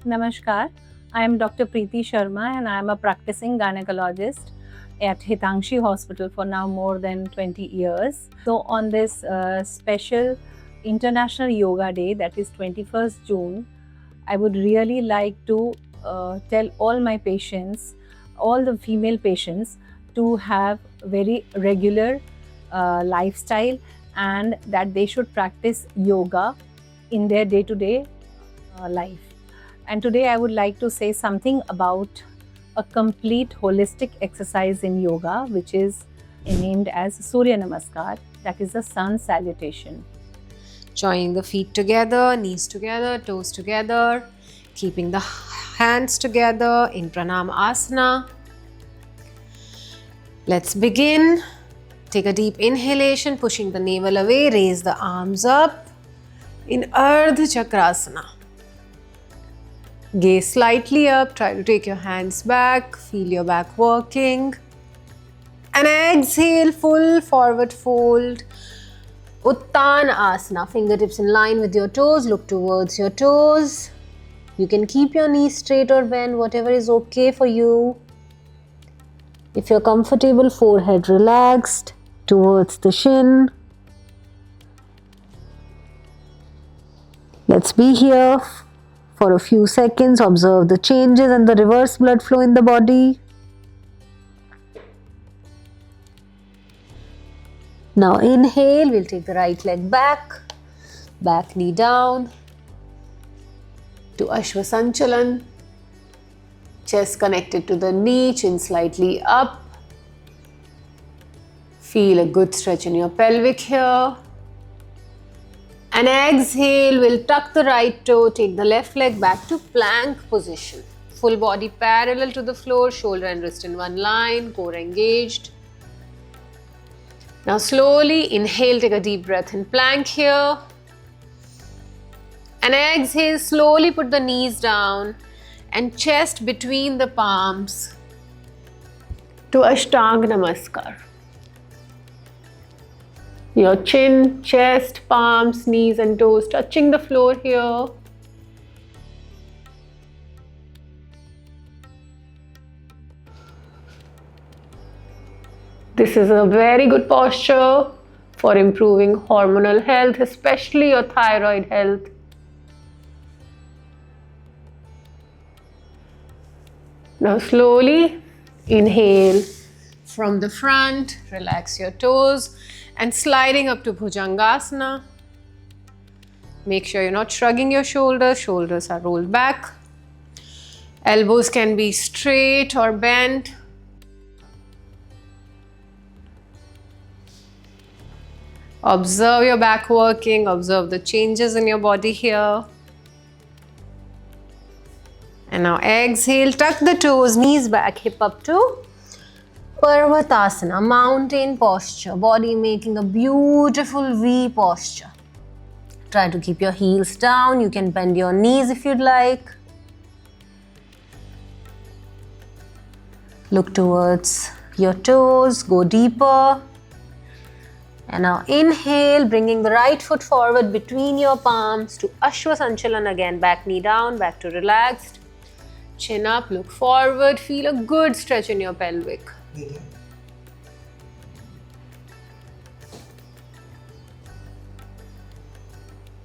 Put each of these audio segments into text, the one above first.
Namaskar, I am Dr. Priti Sharma and I am a practicing gynecologist at Hitangshi Hospital for now more than 20 years. So on this special International Yoga Day, that is 21st June, I would really like to tell all my patients, all the female patients, to have very regular lifestyle and that they should practice yoga in their day-to-day life. And today I would like to say something about a complete holistic exercise in yoga, which is named as Surya Namaskar, that is the sun salutation. Joining the feet together, knees together, toes together, keeping the hands together in Pranam Asana. Let's begin. Take a deep inhalation, pushing the navel away, raise the arms up in Ardha Chakrasana. Gaze slightly up, try to take your hands back, feel your back working. And exhale, full forward fold. Uttan Asana, fingertips in line with your toes, look towards your toes. You can keep your knees straight or bend, whatever is okay for you. If you're comfortable, forehead relaxed towards the shin. Let's be here for a few seconds. Observe the changes and the reverse blood flow in the body. Now inhale, we'll take the right leg back, back knee down to Ashwasanchalan. Chest connected to the knee, chin slightly up. Feel a good stretch in your pelvic here. And exhale, we'll tuck the right toe, take the left leg back to plank position. Full body parallel to the floor, shoulder and wrist in one line, core engaged. Now slowly inhale, take a deep breath in plank here. And exhale, slowly put the knees down and chest between the palms to Ashtanga Namaskar. Your chin, chest, palms, knees and toes touching the floor here. This is a very good posture for improving hormonal health, especially your thyroid health. Now slowly inhale from the front, relax your toes and sliding up to Bhujangasana. Make sure you're not shrugging your shoulders, shoulders are rolled back. Elbows can be straight or bent. Observe your back working, observe the changes in your body here. And now exhale, tuck the toes, knees back, hip up to Parvatasana, mountain posture, body making a beautiful V posture. Try to keep your heels down, you can bend your knees if you'd like. Look towards your toes, go deeper. And now inhale, bringing the right foot forward between your palms to Ashwasanchalan again, back knee down, back to relaxed. Chin up, look forward, feel a good stretch in your pelvic.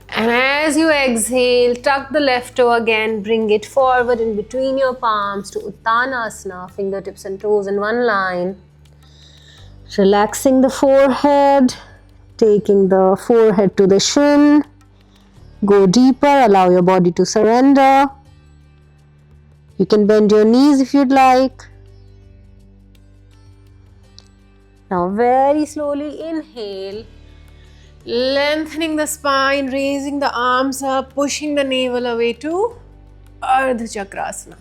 And as you exhale, tuck the left toe again, bring it forward in between your palms to Uttanasana, fingertips and toes in one line. Relaxing the forehead, taking the forehead to the shin. Go deeper, allow your body to surrender. You can bend your knees if you'd like. Now very slowly inhale, lengthening the spine, raising the arms up, pushing the navel away to Ardha Chakrasana.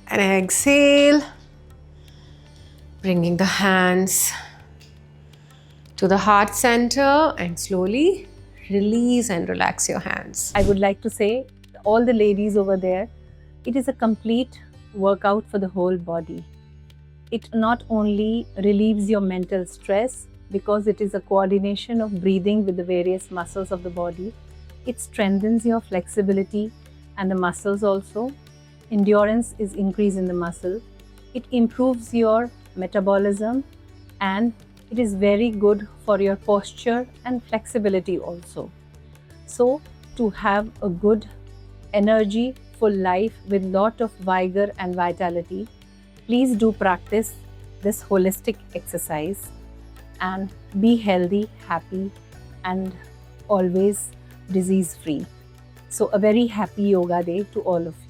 And exhale, bringing the hands to the heart center and slowly release and relax your hands. I would like to say all the ladies over there, it is a complete workout for the whole body. It not only relieves your mental stress because it is a coordination of breathing with the various muscles of the body, it strengthens your flexibility and the muscles also. Endurance is increased in the muscle. It improves your metabolism and it is very good for your posture and flexibility also. So to have a good energy, full life with lot of vigor and vitality, please do practice this holistic exercise and be healthy, happy and always disease free. So a very happy yoga day to all of you.